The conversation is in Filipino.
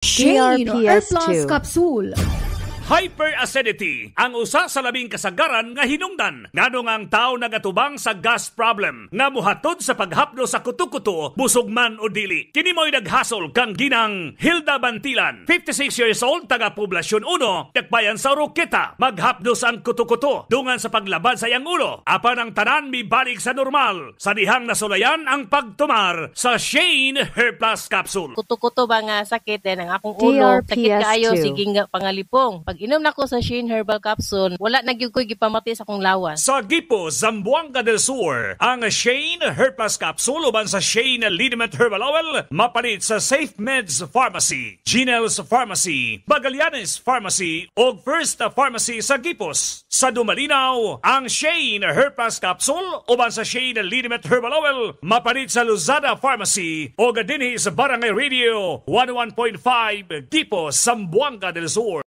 Shane Hair Plus TRPS2. Capsule. Hyperacidity ang usa sa labing kasagaran nga hinungdan nganong ang tao nagatubang sa gas problem nga muhatod sa paghaplo sa kuto-kuto busog man o dili. Kini mo'y naghasol kang ginang Hilda Bantilan, 56 years old, taga Poblasyon 1, Dakbayan sa Roqueta. Maghapdos ang kuto-kuto dungan sa paglabad sa iyang ulo. Apan ang tanan mibalik sa normal sa dihang nasulayan ang pagtumar sa Shane Hair Plus Capsule. Kuto-kuto ba nga sakit din ang akong ulo, sakit TRPS2. kaayo, sige nga pangalipong. Pag inom na ko sa Shane Herbal Capsule, wala na gyud ko'y gipamati sa akong lawas. Sa Gipo, Zamboanga del Sur, ang Shane Hair Plus Capsule uban sa Shane Liniment Herbal Oil mapalit sa Safe Meds Pharmacy, Ginel's Pharmacy, Bagalianes Pharmacy o First Pharmacy sa Gipos. Sa Dumalinaw, ang Shane Hair Plus Capsule uban sa Shane Liniment Herbal Oil mapalit sa Luzada Pharmacy o dinhi sa Barangay Radio 101.5 Gipo, Zamboanga del Sur.